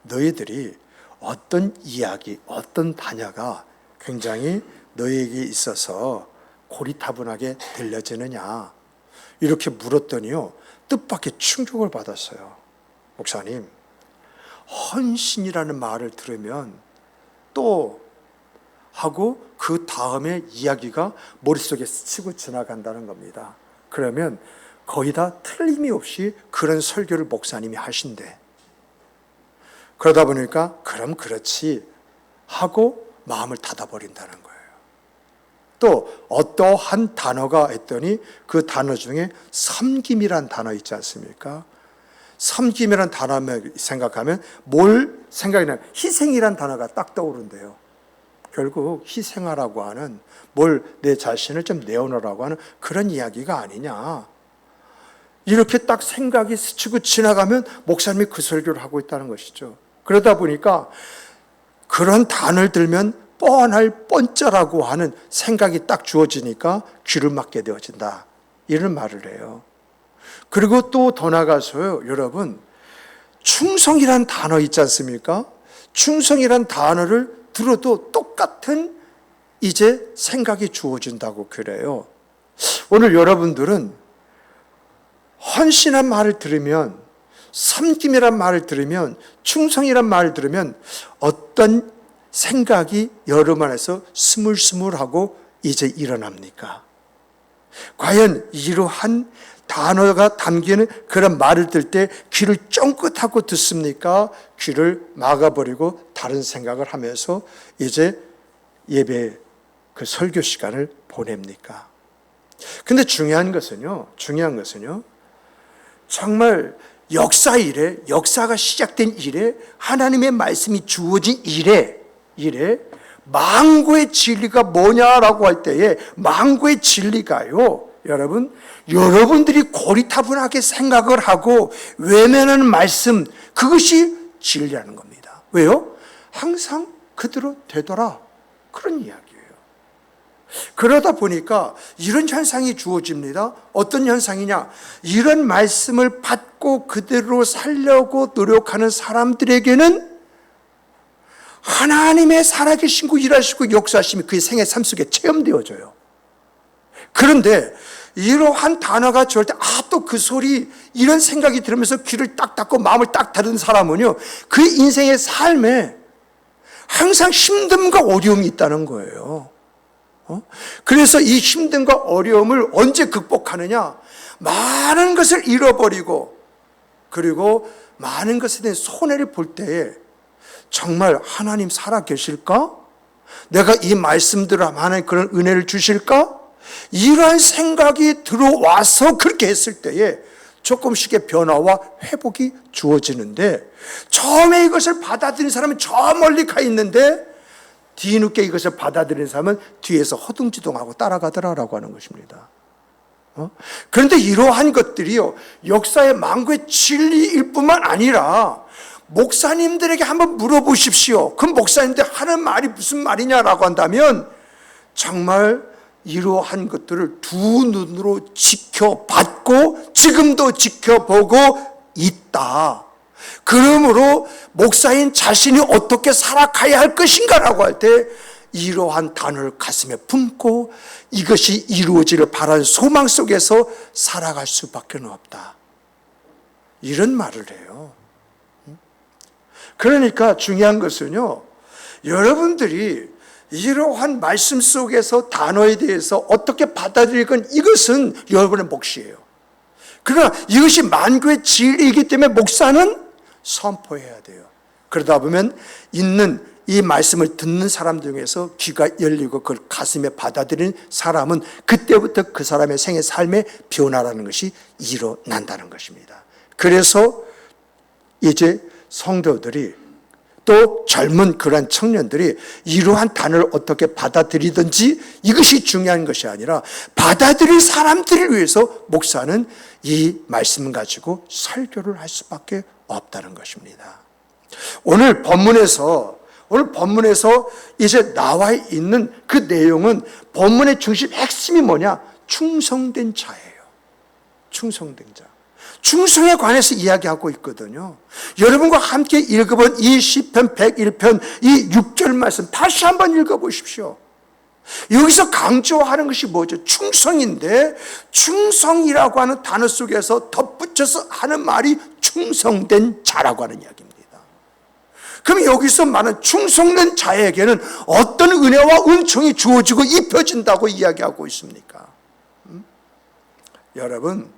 너희들이 어떤 이야기, 어떤 단어가 굉장히 너희에게 있어서 고리타분하게 들려지느냐 이렇게 물었더니요, 뜻밖의 충격을 받았어요. 목사님, 헌신이라는 말을 들으면 또 하고 그 다음에 이야기가 머릿속에 스치고 지나간다는 겁니다. 그러면 거의 다 틀림이 없이 그런 설교를 목사님이 하신대. 그러다 보니까 그럼 그렇지 하고 마음을 닫아버린다는 거예요. 또 어떠한 단어가 했더니 그 단어 중에 섬김이란 단어 있지 않습니까? 섬김이란 단어를 생각하면 뭘 생각이 나요? 희생이란 단어가 딱 떠오른대요. 결국 희생하라고 하는, 뭘 내 자신을 좀 내어놓으라고 하는 그런 이야기가 아니냐. 이렇게 딱 생각이 스치고 지나가면 목사님이 그 설교를 하고 있다는 것이죠. 그러다 보니까 그런 단어를 들면 뻔할 뻔짜라고 하는 생각이 딱 주어지니까 귀를 막게 되어진다. 이런 말을 해요. 그리고 또 더 나가서요, 여러분, 충성이란 단어 있지 않습니까? 충성이란 단어를 들어도 똑같은 이제 생각이 주어진다고 그래요. 오늘 여러분들은 헌신한 말을 들으면, 섬김이란 말을 들으면, 충성이란 말을 들으면 어떤 생각이 여러분 안에서 스물스물하고 이제 일어납니까? 과연 이러한 단어가 담기는 그런 말을 들 때 귀를 쫑긋하고 듣습니까? 귀를 막아버리고 다른 생각을 하면서 이제 예배 그 설교 시간을 보냅니까? 근데 중요한 것은요, 정말 역사 이래, 역사가 시작된 이래, 하나님의 말씀이 주어진 이래 만고의 진리가 뭐냐라고 할 때에 만고의 진리가요, 여러분들이 고리타분하게 생각을 하고 외면하는 말씀, 그것이 진리라는 겁니다. 왜요? 항상 그대로 되더라, 그런 이야기예요. 그러다 보니까 이런 현상이 주어집니다. 어떤 현상이냐? 이런 말씀을 받고 그대로 살려고 노력하는 사람들에게는 하나님의 살아계신 고 일하시고 역사하심이 그의 생애 삶 속에 체험되어져요. 그런데 이러한 단어가 좋을 때, 또 그 소리, 이런 생각이 들으면서 귀를 딱 닫고 마음을 딱 닫은 사람은요, 그 인생의 삶에 항상 힘듦과 어려움이 있다는 거예요. 그래서 이 힘듦과 어려움을 언제 극복하느냐? 많은 것을 잃어버리고, 그리고 많은 것에 대한 손해를 볼 때에 정말 하나님 살아 계실까? 내가 이 말씀대로 하나님 그런 은혜를 주실까? 이러한 생각이 들어와서 그렇게 했을 때에 조금씩의 변화와 회복이 주어지는데, 처음에 이것을 받아들인 사람은 저 멀리 가 있는데 뒤늦게 이것을 받아들인 사람은 뒤에서 허둥지둥하고 따라가더라라고 하는 것입니다. 그런데 이러한 것들이요, 역사의 만고의 진리일 뿐만 아니라 목사님들에게 한번 물어보십시오. 그럼 목사님들 하는 말이 무슨 말이냐라고 한다면 정말 이러한 것들을 두 눈으로 지켜봤고 지금도 지켜보고 있다. 그러므로 목사인 자신이 어떻게 살아가야 할 것인가라고 할 때 이러한 단어를 가슴에 품고 이것이 이루어지를 바라는 소망 속에서 살아갈 수밖에 없다. 이런 말을 해요. 그러니까 중요한 것은요, 여러분들이 이러한 말씀 속에서 단어에 대해서 어떻게 받아들일 건 이것은 여러분의 몫이에요. 그러나 이것이 만고의 진리이기 때문에 목사는 선포해야 돼요. 그러다 보면 있는 이 말씀을 듣는 사람 중에서 귀가 열리고 그걸 가슴에 받아들이는 사람은 그때부터 그 사람의 생애 삶의 변화라는 것이 일어난다는 것입니다. 그래서 이제 성도들이 또 젊은 그러한 청년들이 이러한 단어를 어떻게 받아들이든지 이것이 중요한 것이 아니라 받아들일 사람들을 위해서 목사는 이 말씀을 가지고 설교를 할 수밖에 없다는 것입니다. 오늘 본문에서 이제 나와 있는 그 내용은 본문의 중심 핵심이 뭐냐? 충성된 자예요. 충성된 자. 충성에 관해서 이야기하고 있거든요. 여러분과 함께 읽어본 이 시편 101편 이 6절 말씀 다시 한번 읽어보십시오. 여기서 강조하는 것이 뭐죠? 충성인데 충성이라고 하는 단어 속에서 덧붙여서 하는 말이 충성된 자라고 하는 이야기입니다. 그럼 여기서 말하는 충성된 자에게는 어떤 은혜와 은총이 주어지고 입혀진다고 이야기하고 있습니까? 여러분,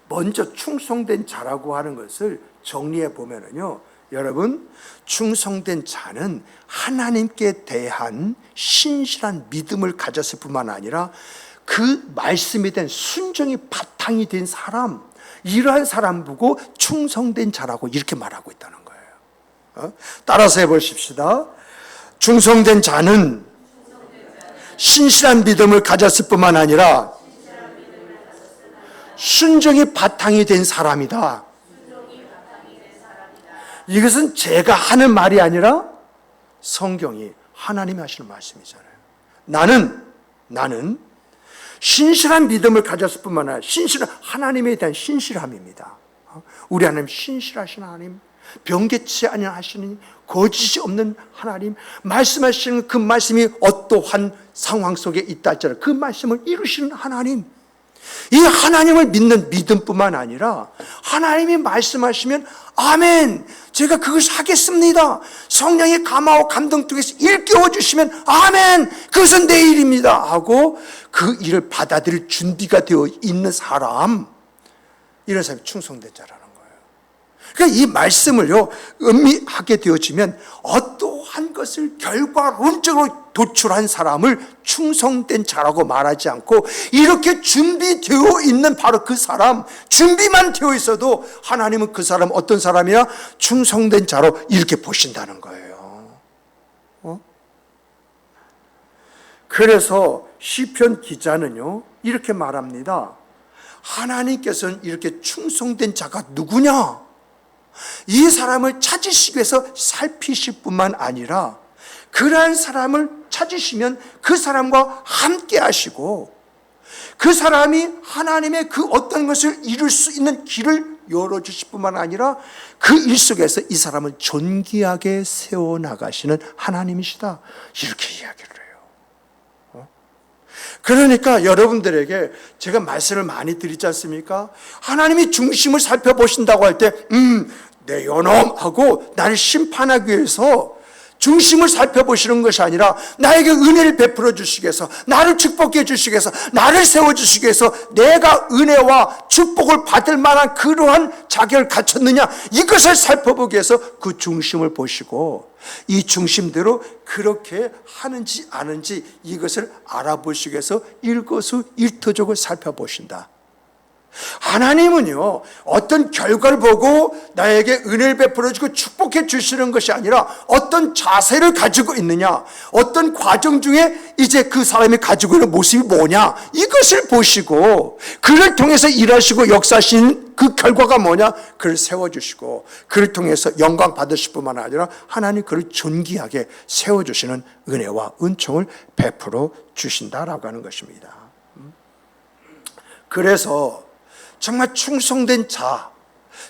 먼저 충성된 자라고 하는 것을 정리해 보면은요, 여러분, 충성된 자는 하나님께 대한 신실한 믿음을 가졌을 뿐만 아니라 그 말씀에 대한 순종이 바탕이 된 사람, 이러한 사람 보고 충성된 자라고 이렇게 말하고 있다는 거예요. 따라서 해보십시다. 충성된 자는 신실한 믿음을 가졌을 뿐만 아니라 순종이 바탕이 된 사람이다. 이것은 제가 하는 말이 아니라 성경이 하나님이 하시는 말씀이잖아요. 나는 신실한 믿음을 가졌을 뿐만 아니라 하나님에 대한 신실함입니다. 우리 하나님 신실하신 하나님, 변개치 아니하시는 거짓이 없는 하나님, 말씀하시는 그 말씀이 어떠한 상황 속에 있다 할지라도 그 말씀을 이루시는 하나님, 이 하나님을 믿는 믿음뿐만 아니라 하나님이 말씀하시면 아멘, 제가 그것을 하겠습니다. 성령의 감화와 감동 통해서 일깨워 주시면 아멘, 그것은 내 일입니다 하고 그 일을 받아들일 준비가 되어 있는 사람, 이런 사람이 충성된 자라는 거예요. 그러니까 이 말씀을요 음미하게 되어지면 어떠한 것을 결과론적으로 도출한 사람을 충성된 자라고 말하지 않고 이렇게 준비되어 있는 바로 그 사람, 준비만 되어 있어도 하나님은 그 사람 어떤 사람이야? 충성된 자로 이렇게 보신다는 거예요. 그래서 시편 기자는요 이렇게 말합니다. 하나님께서는 이렇게 충성된 자가 누구냐? 이 사람을 찾으시기 위해서 살피실 뿐만 아니라 그러한 사람을 찾으시면 그 사람과 함께 하시고 그 사람이 하나님의 그 어떤 것을 이룰 수 있는 길을 열어주실 뿐만 아니라 그 일 속에서 이 사람을 존귀하게 세워나가시는 하나님이시다, 이렇게 이야기를 해요. 그러니까 여러분들에게 제가 말씀을 많이 드리지 않습니까? 하나님이 중심을 살펴보신다고 할 때 내 요놈 하고 나를 심판하기 위해서 중심을 살펴보시는 것이 아니라 나에게 은혜를 베풀어 주시기 위해서, 나를 축복해 주시기 위해서, 나를 세워주시기 위해서 내가 은혜와 축복을 받을 만한 그러한 자격을 갖췄느냐, 이것을 살펴보기 위해서 그 중심을 보시고 이 중심대로 그렇게 하는지 아는지 이것을 알아보시기 위해서 일거수일투족을 살펴보신다. 하나님은요 어떤 결과를 보고 나에게 은혜를 베풀어주고 축복해 주시는 것이 아니라 어떤 자세를 가지고 있느냐, 어떤 과정 중에 이제 그 사람이 가지고 있는 모습이 뭐냐, 이것을 보시고 그를 통해서 일하시고 역사하신 그 결과가 뭐냐, 그를 세워주시고 그를 통해서 영광 받으실 뿐만 아니라 하나님 그를 존귀하게 세워주시는 은혜와 은총을 베풀어 주신다라고 하는 것입니다. 그래서 정말 충성된 자,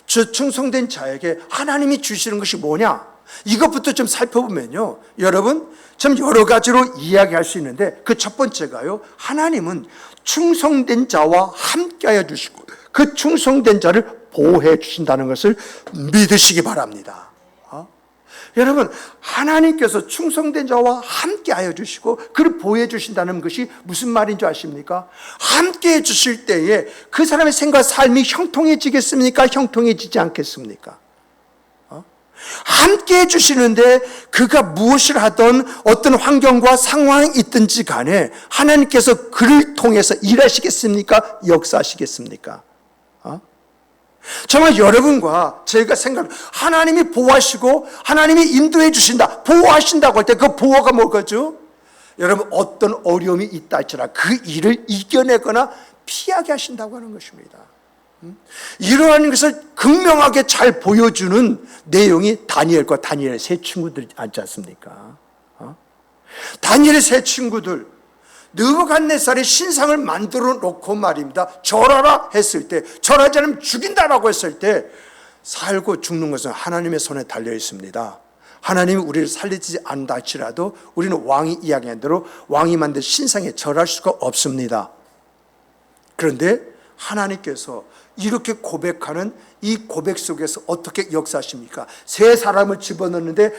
저 충성된 자에게 하나님이 주시는 것이 뭐냐, 이것부터 좀 살펴보면요 여러분 참 여러 가지로 이야기할 수 있는데 그 첫 번째가요, 하나님은 충성된 자와 함께하여 주시고 그 충성된 자를 보호해 주신다는 것을 믿으시기 바랍니다. 여러분, 하나님께서 충성된 자와 함께하여 주시고 그를 보호해 주신다는 것이 무슨 말인 줄 아십니까? 함께해 주실 때에 그 사람의 생각, 삶이 형통해지겠습니까? 형통해지지 않겠습니까? 함께해 주시는데 그가 무엇을 하든 어떤 환경과 상황이 있든지 간에 하나님께서 그를 통해서 일하시겠습니까? 역사하시겠습니까? 정말 여러분과 제가 하나님이 보호하시고 하나님이 인도해 주신다, 보호하신다고 할 때 그 보호가 뭐겠죠? 여러분, 어떤 어려움이 있다 할지라도 그 일을 이겨내거나 피하게 하신다고 하는 것입니다. 이러한 것을 극명하게 잘 보여주는 내용이 다니엘과 다니엘의 세 친구들 있지 않습니까? 다니엘의 세 친구들, 느부갓네살이 신상을 만들어 놓고 말입니다. 절하라 했을 때, 절하지 않으면 죽인다라고 했을 때 살고 죽는 것은 하나님의 손에 달려 있습니다. 하나님이 우리를 살리지 않다 할지라도 우리는 왕이 이야기한 대로 왕이 만든 신상에 절할 수가 없습니다. 그런데 하나님께서 이렇게 고백하는 이 고백 속에서 어떻게 역사하십니까? 세 사람을 집어넣는데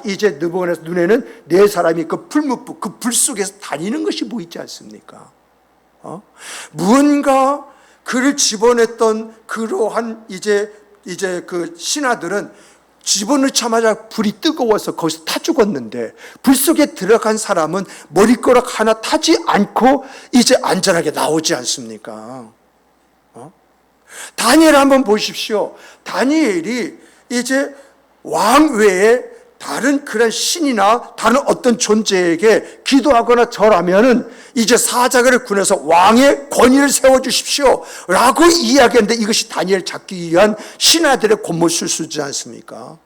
이제 느부갓네살 눈에는 네 사람이 그 풀무불, 그 불 속에서 다니는 것이 보이지 않습니까? 무언가 그를 집어냈던 그러한 이제 그 신하들은 집어넣자마자 불이 뜨거워서 거기서 타 죽었는데, 불 속에 들어간 사람은 머리카락 하나 타지 않고 이제 안전하게 나오지 않습니까? 다니엘 한번 보십시오. 다니엘이 이제 왕 외에 다른 그런 신이나 다른 어떤 존재에게 기도하거나 절하면은 이제 사자굴의 군에서 왕의 권위를 세워주십시오 라고 이야기했는데, 이것이 다니엘 잡기 위한 신하들의 권모술수지 않습니까?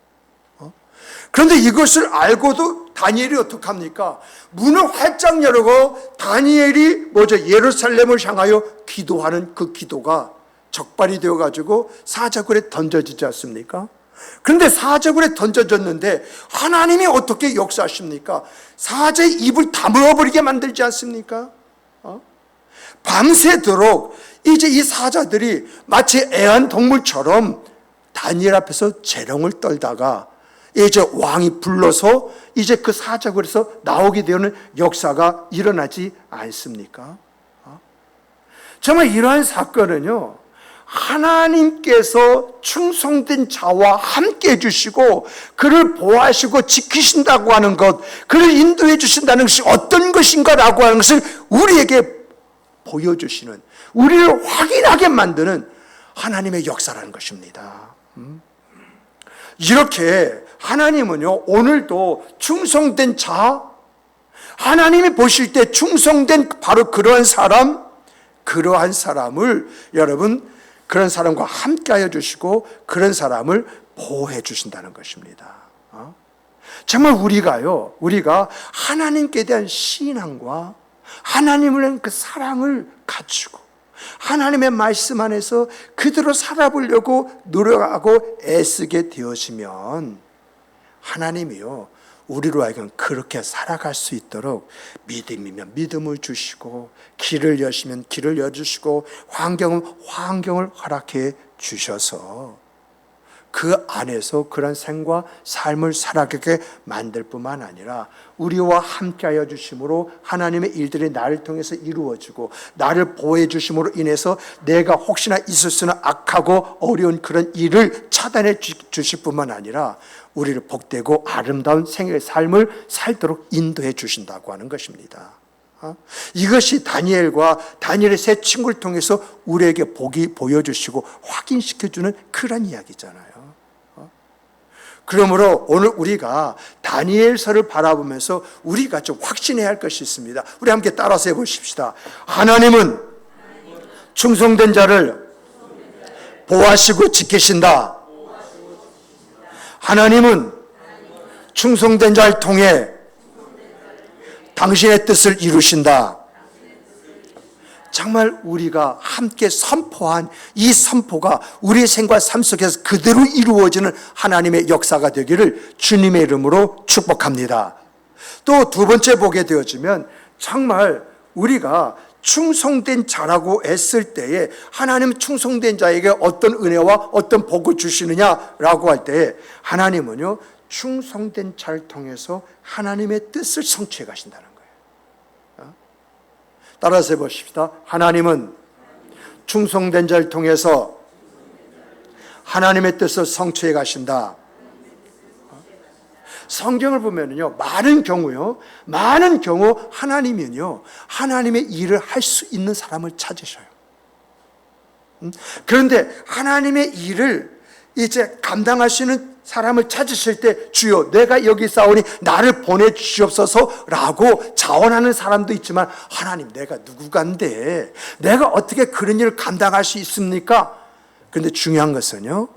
그런데 이것을 알고도 다니엘이 어떡합니까? 문을 활짝 열고 다니엘이 예루살렘을 향하여 기도하는 그 기도가 적발이 되어가지고 사자굴에 던져지지 않습니까? 그런데 사자굴에 던져졌는데 하나님이 어떻게 역사하십니까? 사자의 입을 다물어버리게 만들지 않습니까? 밤새도록 이제 이 사자들이 마치 애완동물처럼 다니엘 앞에서 재롱을 떨다가 이제 왕이 불러서 이제 그 사자굴에서 나오게 되는 역사가 일어나지 않습니까? 정말 이러한 사건은요, 하나님께서 충성된 자와 함께 해주시고 그를 보호하시고 지키신다고 하는 것, 그를 인도해 주신다는 것이 어떤 것인가라고 하는 것을 우리에게 보여주시는, 우리를 확인하게 만드는 하나님의 역사라는 것입니다. 이렇게 하나님은요, 오늘도 충성된 자, 하나님이 보실 때 충성된 바로 그러한 사람을 여러분, 그런 사람과 함께 하여 주시고 그런 사람을 보호해 주신다는 것입니다. 정말 우리가 하나님께 대한 신앙과 하나님을 위한 그 사랑을 갖추고 하나님의 말씀 안에서 그대로 살아보려고 노력하고 애쓰게 되어지면 하나님이요, 우리로 하여금 그렇게 살아갈 수 있도록 믿음이면 믿음을 주시고, 길을 여시면 길을 여주시고, 환경을 허락해 주셔서 그 안에서 그런 생과 삶을 살아가게 만들 뿐만 아니라 우리와 함께하여 주심으로 하나님의 일들이 나를 통해서 이루어지고 나를 보호해 주심으로 인해서 내가 혹시나 있을 수는 악하고 어려운 그런 일을 차단해 주실 뿐만 아니라 우리를 복되고 아름다운 생의 삶을 살도록 인도해 주신다고 하는 것입니다. 이것이 다니엘과 다니엘의 세 친구를 통해서 우리에게 보여주시고 확인시켜주는 그런 이야기잖아요. 그러므로 오늘 우리가 다니엘서를 바라보면서 우리가 좀 확신해야 할 것이 있습니다. 우리 함께 따라서 해보십시다. 하나님은 충성된 자를 보호하시고 지키신다. 하나님은 충성된 자를 통해 당신의 뜻을 이루신다. 정말 우리가 함께 선포한 이 선포가 우리의 생과 삶 속에서 그대로 이루어지는 하나님의 역사가 되기를 주님의 이름으로 축복합니다. 또 두 번째 보게 되어지면 정말 우리가 충성된 자라고 했을 때에 하나님은 충성된 자에게 어떤 은혜와 어떤 복을 주시느냐라고 할 때에 하나님은요, 충성된 자를 통해서 하나님의 뜻을 성취해 가신다는 거예요. 따라서 해보십시다. 하나님은 충성된 자를 통해서 하나님의 뜻을 성취해 가신다. 성경을 보면요, 많은 경우 하나님은요, 하나님의 일을 할 수 있는 사람을 찾으셔요. 그런데 하나님의 일을 이제 감당하시는 사람을 찾으실 때 주여 내가 여기 싸우니 나를 보내주시옵소서라고 자원하는 사람도 있지만, 하나님 내가 누구간데 내가 어떻게 그런 일을 감당할 수 있습니까? 그런데 중요한 것은요,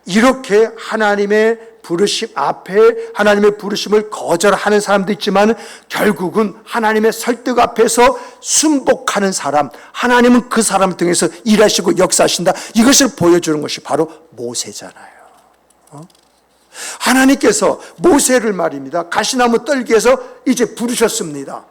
이렇게 하나님의 부르심 앞에 하나님의 부르심을 거절하는 사람도 있지만 결국은 하나님의 설득 앞에서 순복하는 사람, 하나님은 그 사람을 통해서 일하시고 역사하신다. 이것을 보여주는 것이 바로 모세잖아요. 하나님께서 모세를 말입니다. 가시나무 떨기에서 이제 부르셨습니다.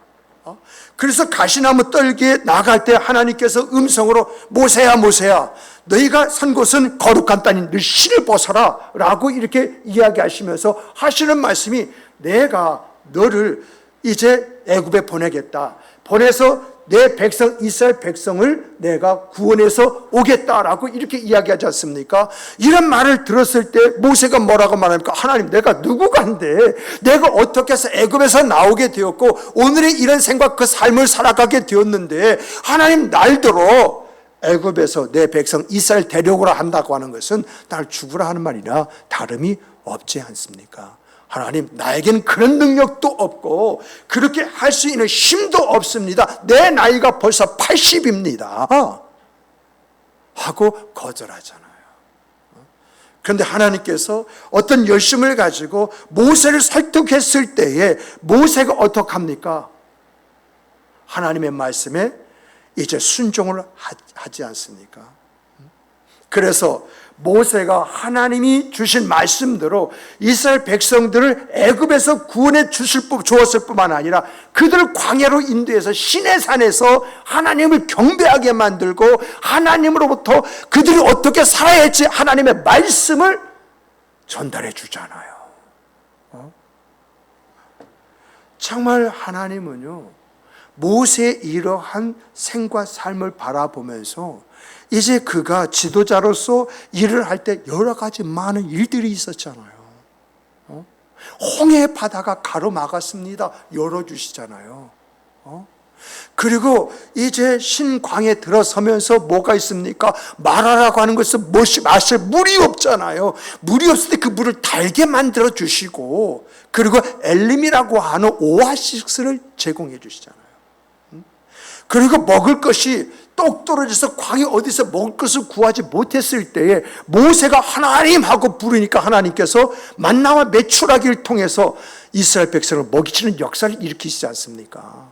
그래서 가시나무 떨기에 나갈 때 하나님께서 음성으로 모세야 모세야 너희가 선 곳은 거룩한 땅인 너 실을 벗어라 라고 이렇게 이야기하시면서 하시는 말씀이 내가 너를 이제 애굽에 보내겠다. 보내서 내 백성 이스라엘 백성을 내가 구원해서 오겠다라고 이렇게 이야기하지 않습니까? 이런 말을 들었을 때 모세가 뭐라고 말합니까? 하나님 내가 누구간데 내가 어떻게 해서 애굽에서 나오게 되었고 오늘의 이런 생각 그 삶을 살아가게 되었는데 하나님 날더러 애굽에서 내 백성 이스라엘 데려오라 한다고 하는 것은 날 죽으라 하는 말이나 다름이 없지 않습니까? 하나님 나에겐 그런 능력도 없고 그렇게 할 수 있는 힘도 없습니다. 내 나이가 벌써 80입니다 하고 거절하잖아요. 그런데 하나님께서 어떤 열심을 가지고 모세를 설득했을 때에 모세가 어떻게 합니까? 하나님의 말씀에 이제 순종을 하지 않습니까? 그래서 모세가 하나님이 주신 말씀대로 이스라엘 백성들을 애굽에서 구원해 주었을 뿐만 아니라 그들을 광야로 인도해서 시내산에서 하나님을 경배하게 만들고 하나님으로부터 그들이 어떻게 살아야 할지 하나님의 말씀을 전달해 주잖아요. 정말 하나님은요 모세의 이러한 생과 삶을 바라보면서 이제 그가 지도자로서 일을 할 때 여러 가지 많은 일들이 있었잖아요. 홍해 바다가 가로막았습니다. 열어주시잖아요. 그리고 이제 신광에 들어서면서 뭐가 있습니까? 마라라고 하는 것은 마실 물이 없잖아요. 물이 없을 때 그 물을 달게 만들어 주시고 그리고 엘림이라고 하는 오아시스를 제공해 주시잖아요. 그리고 먹을 것이 똑 떨어져서 광이 어디서 먹을 것을 구하지 못했을 때에 모세가 하나님하고 부르니까 하나님께서 만나와 메추라기를 통해서 이스라엘 백성을 먹이치는 역사를 일으키시지 않습니까?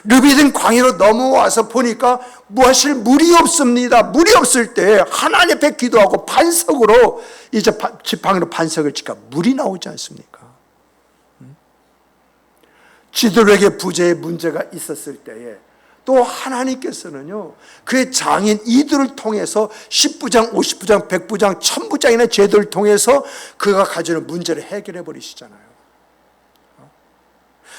르비딘 광야로 넘어와서 보니까 마실 물이 없습니다. 물이 없을 때 하나님 앞에 기도하고 반석으로 이제 지팡이로 반석을 치니까 물이 나오지 않습니까? 지도력의 부재의 문제가 있었을 때에 또 하나님께서는요 그의 장인 이들을 통해서 10부장, 50부장, 100부장, 1000부장이나 제도를 통해서 그가 가지는 문제를 해결해 버리시잖아요.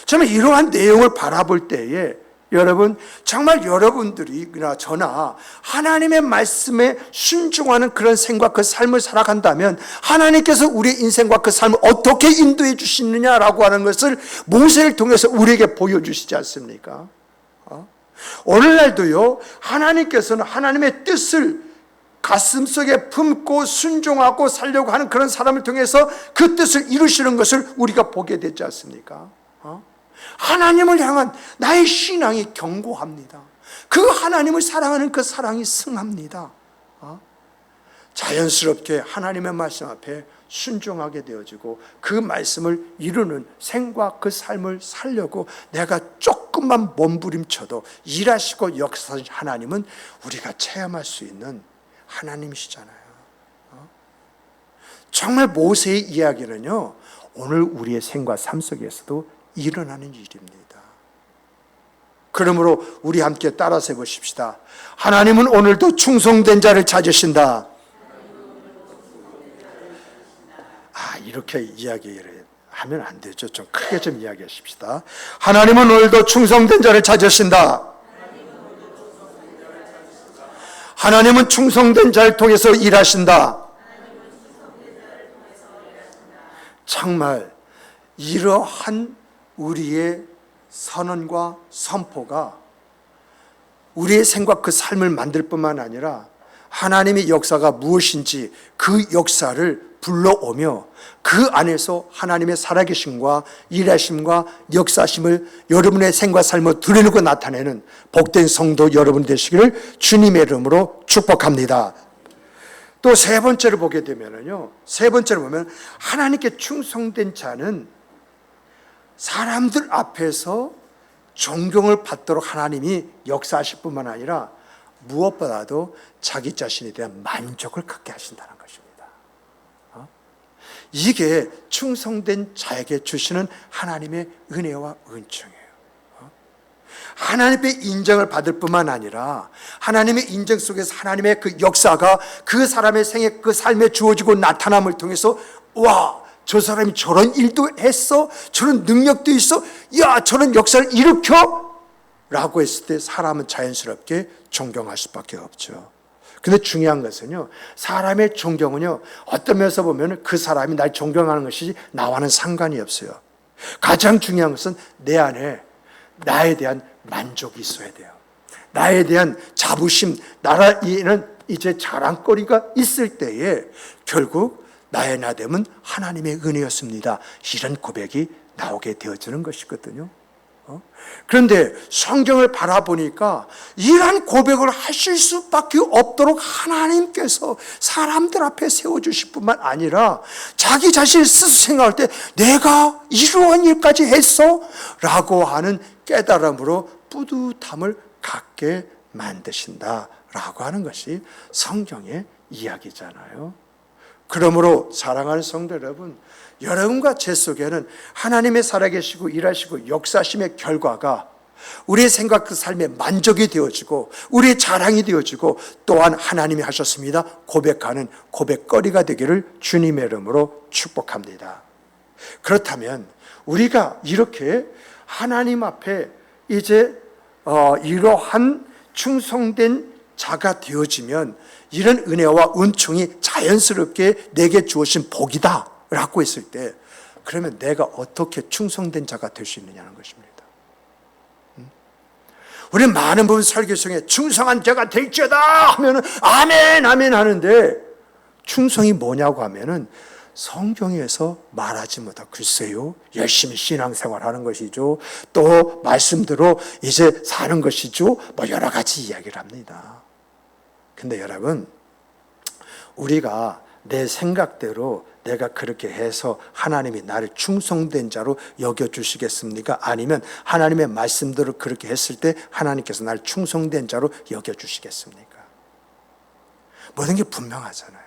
정말 이러한 내용을 바라볼 때에 여러분 정말 여러분들이나 저나 하나님의 말씀에 순종하는 그런 생각 그 삶을 살아간다면 하나님께서 우리의 인생과 그 삶을 어떻게 인도해 주시느냐라고 하는 것을 모세를 통해서 우리에게 보여주시지 않습니까? 오늘날도요 하나님께서는 하나님의 뜻을 가슴속에 품고 순종하고 살려고 하는 그런 사람을 통해서 그 뜻을 이루시는 것을 우리가 보게 되지 않습니까? 하나님을 향한 나의 신앙이 견고합니다. 그 하나님을 사랑하는 그 사랑이 승합니다. 자연스럽게 하나님의 말씀 앞에 순종하게 되어지고 그 말씀을 이루는 생과 그 삶을 살려고 내가 조금만 몸부림쳐도 일하시고 역사하신 하나님은 우리가 체험할 수 있는 하나님이시잖아요. 정말 모세의 이야기는요 오늘 우리의 생과 삶 속에서도 일어나는 일입니다. 그러므로 우리 함께 따라서 해보십시다. 하나님은 오늘도 충성된 자를 찾으신다. 이렇게 이야기를 하면 안 되죠. 좀 크게 좀 이야기하십시다. 하나님은 오늘도 충성된 자를 찾으신다. 하나님은 충성된 자를 통해서 일하신다. 정말 이러한 우리의 선언과 선포가 우리의 생각 그 삶을 만들 뿐만 아니라 하나님의 역사가 무엇인지 그 역사를 불러오며 그 안에서 하나님의 살아계심과 일하심과 역사심을 여러분의 생과 삶을 드러내고 나타내는 복된 성도 여러분 되시기를 주님의 이름으로 축복합니다. 또 세 번째로 보게 되면은요, 세 번째로 보면 하나님께 충성된 자는 사람들 앞에서 존경을 받도록 하나님이 역사하실 뿐만 아니라 무엇보다도 자기 자신에 대한 만족을 갖게 하신다는 것입니다. 이게 충성된 자에게 주시는 하나님의 은혜와 은총이에요. 하나님의 인정을 받을 뿐만 아니라 하나님의 인정 속에서 하나님의 그 역사가 그 사람의 생애, 그 삶에 주어지고 나타남을 통해서 와, 저 사람이 저런 일도 했어? 저런 능력도 있어? 야, 저런 역사를 일으켜? 라고 했을 때 사람은 자연스럽게 존경할 수밖에 없죠. 근데 중요한 것은요, 사람의 존경은요, 어떤 면에서 보면 그 사람이 날 존경하는 것이지 나와는 상관이 없어요. 가장 중요한 것은 내 안에 나에 대한 만족이 있어야 돼요. 나에 대한 자부심, 나라에는 이제 자랑거리가 있을 때에 결국 나의 나됨은 하나님의 은혜였습니다. 이런 고백이 나오게 되어지는 것이거든요. 그런데 성경을 바라보니까 이러한 고백을 하실 수밖에 없도록 하나님께서 사람들 앞에 세워주실 뿐만 아니라 자기 자신을 스스로 생각할 때 내가 이러한 일까지 했어? 라고 하는 깨달음으로 뿌듯함을 갖게 만드신다라고 하는 것이 성경의 이야기잖아요. 그러므로 사랑하는 성도 여러분, 여러분과 제 속에는 하나님의 살아계시고 일하시고 역사하심의 결과가 우리의 생각 그 삶에 만족이 되어지고 우리의 자랑이 되어지고 또한 하나님이 하셨습니다 고백하는 고백거리가 되기를 주님의 이름으로 축복합니다. 그렇다면 우리가 이렇게 하나님 앞에 이제 이러한 충성된 자가 되어지면 이런 은혜와 은총이 자연스럽게 내게 주어진 복이다 라고 했을 때 그러면 내가 어떻게 충성된 자가 될 수 있느냐는 것입니다. 우리 많은 부분 설교성에 충성한 자가 될지어다 하면은 아멘 아멘 하는데 충성이 뭐냐고 하면은 성경에서 말하지 못하고 글쎄요 열심히 신앙생활하는 것이죠, 또 말씀대로 이제 사는 것이죠, 뭐 여러 가지 이야기를 합니다. 근데 여러분, 우리가 내 생각대로 내가 그렇게 해서 하나님이 나를 충성된 자로 여겨주시겠습니까? 아니면 하나님의 말씀대로 그렇게 했을 때 하나님께서 나를 충성된 자로 여겨주시겠습니까? 모든 게 분명하잖아요.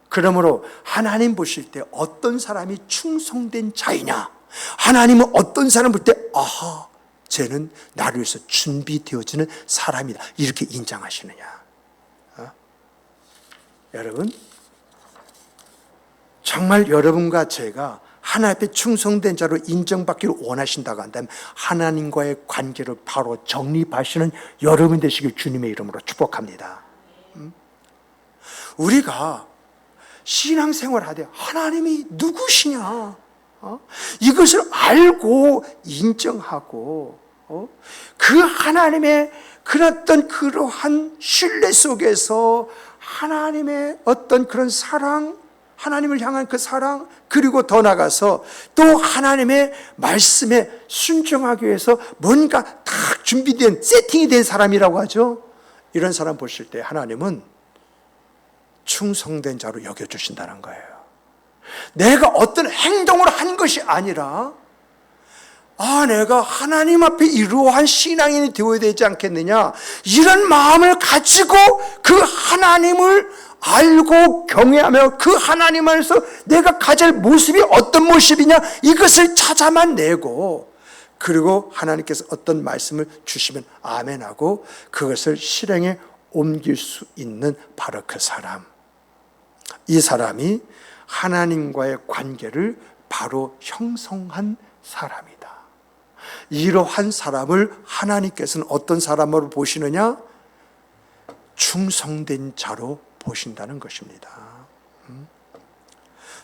그러므로 하나님 보실 때 어떤 사람이 충성된 자이냐, 하나님은 어떤 사람 볼 때 아하, 쟤는 나를 위해서 준비되어지는 사람이다 이렇게 인정하시느냐. 여러분, 정말 여러분과 제가 하나님 앞에 충성된 자로 인정받기를 원하신다고 한다면 하나님과의 관계를 바로 정립하시는 여러분 되시길 주님의 이름으로 축복합니다. 우리가 신앙생활 하되 하나님이 누구시냐, 이것을 알고 인정하고 그 하나님의 그러한 신뢰 속에서 하나님의 어떤 그런 사랑, 하나님을 향한 그 사랑, 그리고 더 나아가서 또 하나님의 말씀에 순종하기 위해서 뭔가 딱 준비된 세팅이 된 사람이라고 하죠. 이런 사람 보실 때 하나님은 충성된 자로 여겨주신다는 거예요. 내가 어떤 행동을 한 것이 아니라 내가 하나님 앞에 이러한 신앙인이 되어야 되지 않겠느냐, 이런 마음을 가지고 그 하나님을 알고 경외하며 그 하나님 안에서 내가 가질 모습이 어떤 모습이냐 이것을 찾아만 내고, 그리고 하나님께서 어떤 말씀을 주시면 아멘하고 그것을 실행에 옮길 수 있는 바로 그 사람, 이 사람이 하나님과의 관계를 바로 형성한 사람이다. 이러한 사람을 하나님께서는 어떤 사람으로 보시느냐? 충성된 자로 보신다는 것입니다.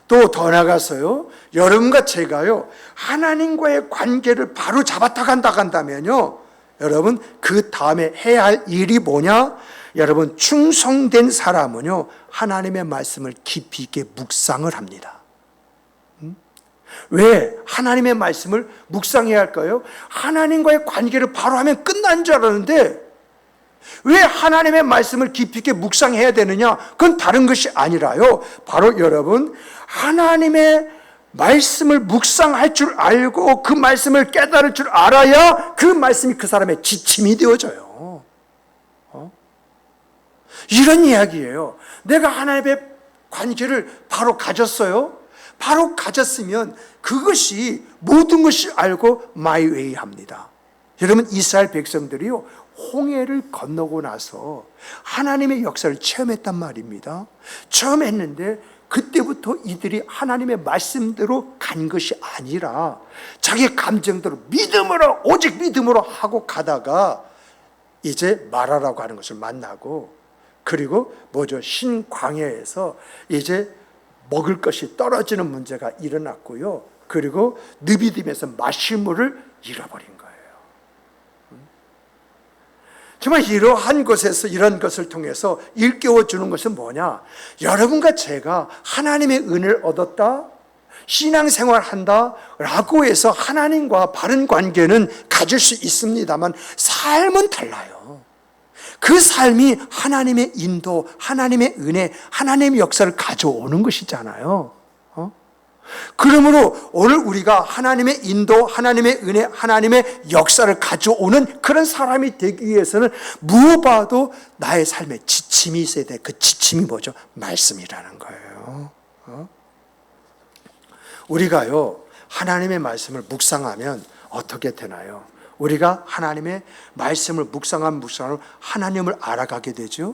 또 더 나아가서요, 여러분과 제가요 하나님과의 관계를 바로 잡았다 간다면요, 여러분 그 다음에 해야 할 일이 뭐냐? 여러분, 충성된 사람은요 하나님의 말씀을 깊이 있게 묵상을 합니다. 왜 하나님의 말씀을 묵상해야 할까요? 하나님과의 관계를 바로 하면 끝난 줄 알았는데 왜 하나님의 말씀을 깊이 있게 묵상해야 되느냐? 그건 다른 것이 아니라요. 바로 여러분, 하나님의 말씀을 묵상할 줄 알고 그 말씀을 깨달을 줄 알아야 그 말씀이 그 사람의 지침이 되어져요. 이런 이야기예요. 내가 하나님의 관계를 바로 가졌어요. 바로 가졌으면 그것이 모든 것을 알고 my way 합니다. 여러분, 이스라엘 백성들이요, 홍해를 건너고 나서 하나님의 역사를 체험했단 말입니다. 처음 했는데 그때부터 이들이 하나님의 말씀대로 간 것이 아니라 자기 감정대로 믿음으로, 오직 믿음으로 하고 가다가 이제 마라라고 하는 것을 만나고, 그리고 뭐죠? 신광야에서 이제 먹을 것이 떨어지는 문제가 일어났고요. 그리고 느비딤에서 마실 물을 잃어버린 거예요. 정말 이러한 것에서, 이런 것을 통해서 일깨워 주는 것은 뭐냐? 여러분과 제가 하나님의 은혜를 얻었다, 신앙생활 한다 라고 해서 하나님과 바른 관계는 가질 수 있습니다만 삶은 달라요. 그 삶이 하나님의 인도, 하나님의 은혜, 하나님의 역사를 가져오는 것이잖아요. 그러므로 오늘 우리가 하나님의 인도, 하나님의 은혜, 하나님의 역사를 가져오는 그런 사람이 되기 위해서는 무엇보다도 나의 삶에 지침이 있어야 돼. 그 지침이 뭐죠? 말씀이라는 거예요. 우리가요, 하나님의 말씀을 묵상하면 어떻게 되나요? 우리가 하나님의 말씀을 묵상하면 하나님을 알아가게 되죠.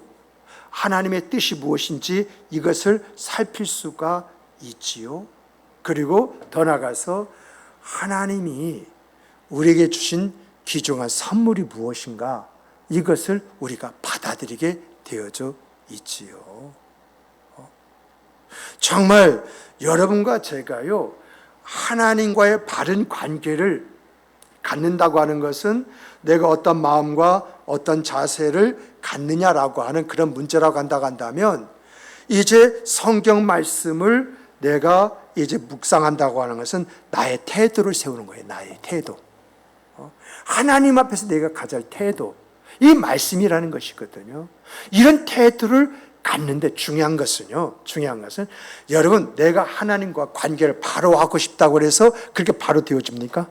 하나님의 뜻이 무엇인지 이것을 살필 수가 있지요. 그리고 더 나아가서 하나님이 우리에게 주신 귀중한 선물이 무엇인가, 이것을 우리가 받아들이게 되어져 있지요. 정말 여러분과 제가요, 하나님과의 바른 관계를 갖는다고 하는 것은 내가 어떤 마음과 어떤 자세를 갖느냐라고 하는 그런 문제라고 한다면, 이제 성경 말씀을 내가 이제 묵상한다고 하는 것은 나의 태도를 세우는 거예요. 나의 태도. 하나님 앞에서 내가 가질 태도. 이 말씀이라는 것이거든요. 이런 태도를 갖는데 중요한 것은 여러분, 내가 하나님과 관계를 바로 하고 싶다고 해서 그렇게 바로 되어집니까?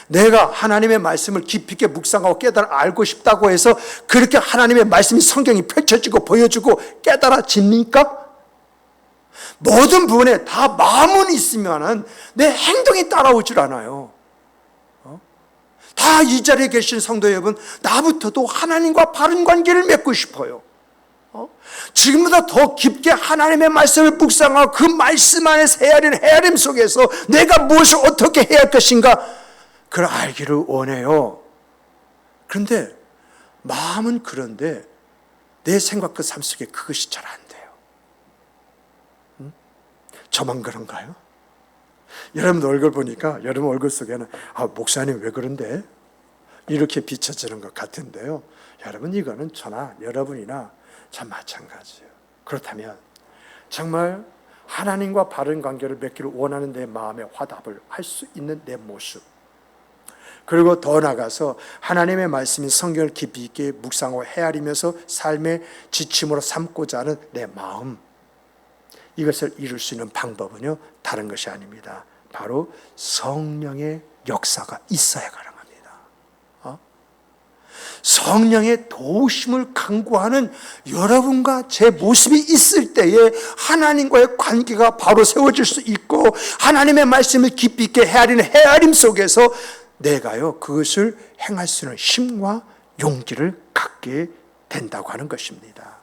내가 하나님의 말씀을 깊이 있게 묵상하고 깨달아 알고 싶다고 해서 그렇게 하나님의 말씀이, 성경이 펼쳐지고 보여주고 깨달아집니까? 모든 부분에 다 마음은 있으면은 내 행동이 따라오질 않아요. 다 이 자리에 계신 성도 여러분, 나부터도 하나님과 바른 관계를 맺고 싶어요. 지금보다 더 깊게 하나님의 말씀을 묵상하고 그 말씀 안에서 헤아림 속에서 내가 무엇을 어떻게 해야 할 것인가, 그걸 알기를 원해요. 그런데 마음은 그런데 내 생각과 삶 속에 그것이 잘 안 돼요. 저만 그런가요? 여러분 얼굴 보니까 여러분 얼굴 속에는 목사님 왜 그런데? 이렇게 비춰지는 것 같은데요. 여러분, 이거는 저나 여러분이나 참 마찬가지예요. 그렇다면 정말 하나님과 바른 관계를 맺기를 원하는 내 마음의 화답을 할 수 있는 내 모습, 그리고 더 나아가서 하나님의 말씀인 성경을 깊이 있게 묵상하고 헤아리면서 삶의 지침으로 삼고자 하는 내 마음, 이것을 이룰 수 있는 방법은요, 다른 것이 아닙니다. 바로 성령의 역사가 있어야 가능합니다. 성령의 도우심을 간구하는 여러분과 제 모습이 있을 때에 하나님과의 관계가 바로 세워질 수 있고, 하나님의 말씀을 깊이 있게 헤아리는 헤아림 속에서 내가요, 그것을 행할 수 있는 힘과 용기를 갖게 된다고 하는 것입니다.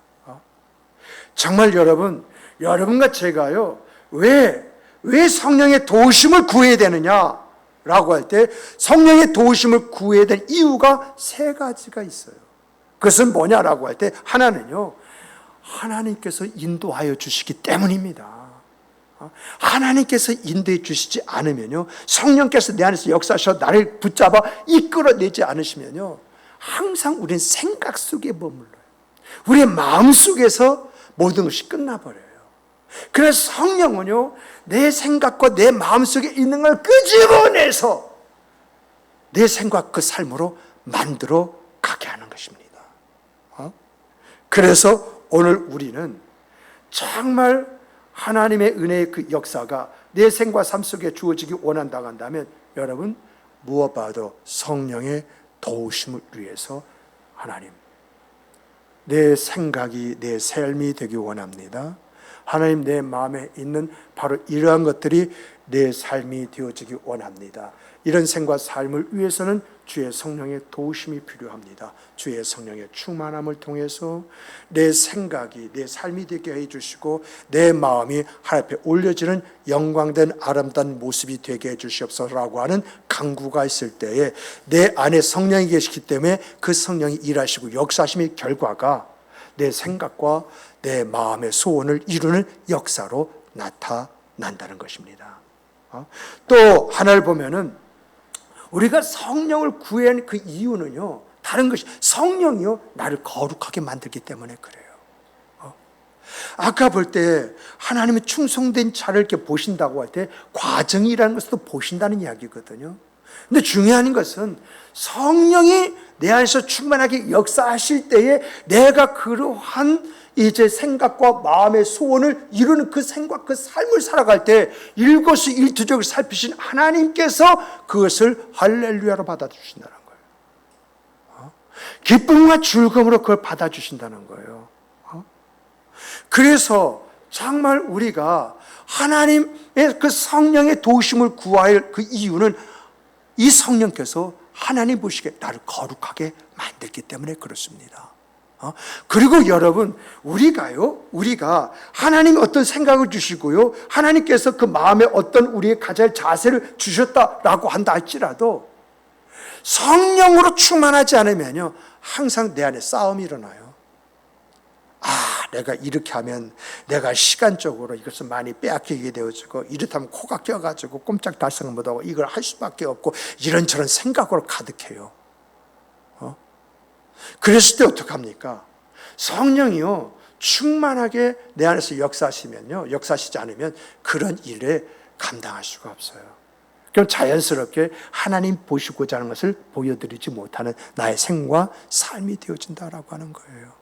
정말 여러분과 제가요, 왜 성령의 도우심을 구해야 되느냐 라고 할 때, 성령의 도우심을 구해야 될 이유가 세 가지가 있어요. 그것은 뭐냐라고 할 때, 하나는요, 하나님께서 인도하여 주시기 때문입니다. 하나님께서 인도해 주시지 않으면요, 성령께서 내 안에서 역사하셔 나를 붙잡아 이끌어내지 않으시면요, 항상 우리는 생각 속에 머물러요. 우리의 마음 속에서 모든 것이 끝나버려요. 그래서 성령은요, 내 생각과 내 마음 속에 있는 걸 끄집어내서 내 생각 그 삶으로 만들어 가게 하는 것입니다. 그래서 오늘 우리는 정말 하나님의 은혜의 그 역사가 내 생과 삶 속에 주어지기 원한다고 한다면 여러분 무엇보다도 성령의 도우심을 위해서 하나님 내 생각이 내 삶이 되기 원합니다. 하나님 내 마음에 있는 바로 이러한 것들이 내 삶이 되어지기 원합니다. 이런 생과 삶을 위해서는 주의 성령의 도우심이 필요합니다. 주의 성령의 충만함을 통해서 내 생각이 내 삶이 되게 해주시고 내 마음이 하나님 앞에 올려지는 영광된 아름다운 모습이 되게 해주시옵소서라고 하는 간구가 있을 때에 내 안에 성령이 계시기 때문에 그 성령이 일하시고 역사하심의 결과가 내 생각과 내 마음의 소원을 이루는 역사로 나타난다는 것입니다. 또 하나를 보면은 우리가 성령을 구한 그 이유는요, 다른 것이 성령이요 나를 거룩하게 만들기 때문에 그래요. 아까 볼 때 하나님의 충성된 자를 이렇게 보신다고 할 때 과정이라는 것도 보신다는 이야기거든요. 근데 중요한 것은 성령이 내 안에서 충만하게 역사하실 때에 내가 그러한 이제 생각과 마음의 소원을 이루는 그 생각, 그 삶을 살아갈 때 일거수일투족을 살피신 하나님께서 그것을 할렐루야로 받아주신다는 거예요. 기쁨과 즐거움으로 그걸 받아주신다는 거예요. 그래서 정말 우리가 하나님의 그 성령의 도우심을 구할 그 이유는 이 성령께서 하나님 보시기에 나를 거룩하게 만들기 때문에 그렇습니다. 그리고 여러분 우리가 하나님이 어떤 생각을 주시고요 하나님께서 그 마음에 어떤 우리의 가질 자세를 주셨다라고 한다 할지라도 성령으로 충만하지 않으면요 항상 내 안에 싸움이 일어나요. 내가 이렇게 하면 내가 시간적으로 이것을 많이 빼앗기게 되어지고 이렇다면 코가 껴가지고 꼼짝 달싹 못하고 이걸 할 수밖에 없고 이런저런 생각으로 가득해요. 그랬을 때 어떡합니까? 성령이요 충만하게 내 안에서 역사하시면요 역사하시지 않으면 그런 일에 감당할 수가 없어요. 그럼 자연스럽게 하나님 보시고자 하는 것을 보여드리지 못하는 나의 생과 삶이 되어진다라고 하는 거예요.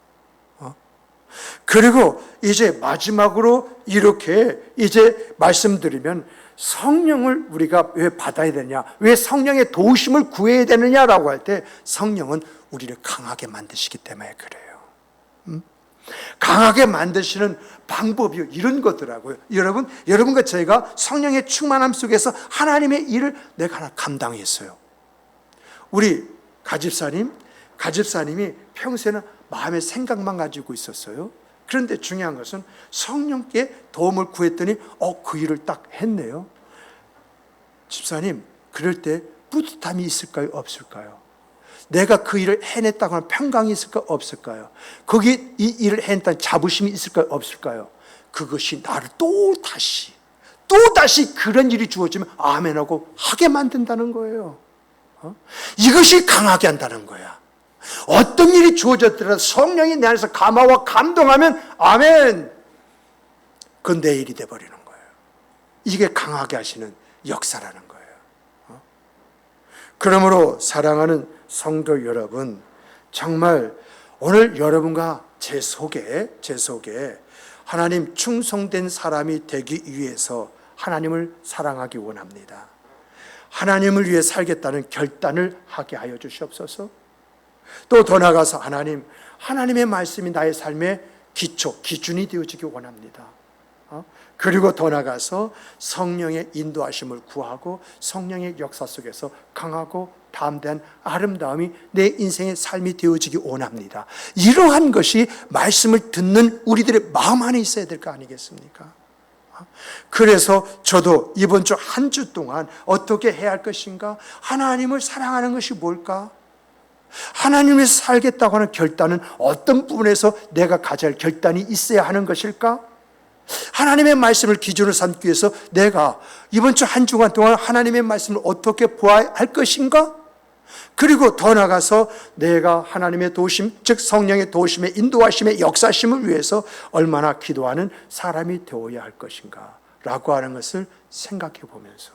그리고 이제 마지막으로 이렇게 이제 말씀드리면 성령을 우리가 왜 받아야 되느냐, 왜 성령의 도우심을 구해야 되느냐라고 할 때 성령은 우리를 강하게 만드시기 때문에 그래요. 강하게 만드시는 방법이 이런 거더라고요. 여러분과 저희가 성령의 충만함 속에서 하나님의 일을 내가 하나 감당했어요. 우리 가집사님이 평소에는 마음의 생각만 가지고 있었어요. 그런데 중요한 것은 성령께 도움을 구했더니 그 일을 딱 했네요. 집사님, 그럴 때 뿌듯함이 있을까요? 없을까요? 내가 그 일을 해냈다고 하는 평강이 있을까요? 없을까요? 거기 이 일을 해냈다는 자부심이 있을까요? 없을까요? 그것이 나를 또다시 그런 일이 주어지면 아멘하고 하게 만든다는 거예요. 이것이 강하게 한다는 거야. 어떤 일이 주어졌더라도 성령이 내 안에서 감화와 감동하면 아멘, 그건 내 일이 돼버리는 거예요. 이게 강하게 하시는 역사라는 거예요. 그러므로 사랑하는 성도 여러분, 정말 오늘 여러분과 제 속에 하나님 충성된 사람이 되기 위해서 하나님을 사랑하기 원합니다. 하나님을 위해 살겠다는 결단을 하게 하여 주시옵소서. 또 더 나아가서 하나님의 말씀이 나의 삶의 기준이 되어지기 원합니다. 그리고 더 나아가서 성령의 인도하심을 구하고 성령의 역사 속에서 강하고 담대한 아름다움이 내 인생의 삶이 되어지기 원합니다. 이러한 것이 말씀을 듣는 우리들의 마음 안에 있어야 될 거 아니겠습니까? 그래서 저도 이번 주 한 주 동안 어떻게 해야 할 것인가? 하나님을 사랑하는 것이 뭘까? 하나님을 살겠다고 하는 결단은 어떤 부분에서 내가 가져야 할 결단이 있어야 하는 것일까? 하나님의 말씀을 기준으로 삼기 위해서 내가 이번 주 한 주간 동안 하나님의 말씀을 어떻게 보아야 할 것인가? 그리고 더 나아가서 내가 하나님의 도우심, 즉 성령의 도우심의 인도하심의 역사심을 위해서 얼마나 기도하는 사람이 되어야 할 것인가 라고 하는 것을 생각해 보면서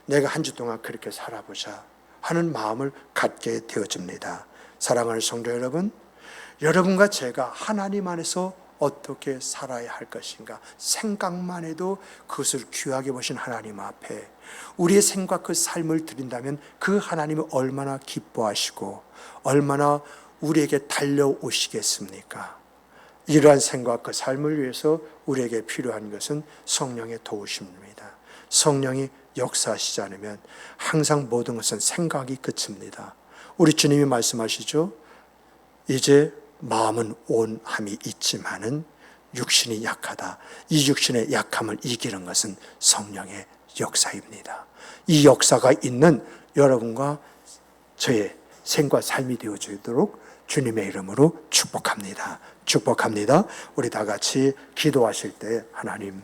내가 한 주 동안 그렇게 살아보자 하는 마음을 갖게 되어집니다. 사랑하는 성도 여러분, 여러분과 제가 하나님 안에서 어떻게 살아야 할 것인가 생각만 해도 그것을 귀하게 보신 하나님 앞에 우리의 생각 그 삶을 드린다면 그 하나님이 얼마나 기뻐하시고 얼마나 우리에게 달려오시겠습니까? 이러한 생각 그 삶을 위해서 우리에게 필요한 것은 성령의 도우심입니다. 성령이 역사하시지 않으면 항상 모든 것은 생각이 그칩니다. 우리 주님이 말씀하시죠. 이제 마음은 온함이 있지만은 육신이 약하다. 이 육신의 약함을 이기는 것은 성령의 역사입니다. 이 역사가 있는 여러분과 저의 생과 삶이 되어지도록 주님의 이름으로 축복합니다. 축복합니다. 우리 다 같이 기도하실 때 하나님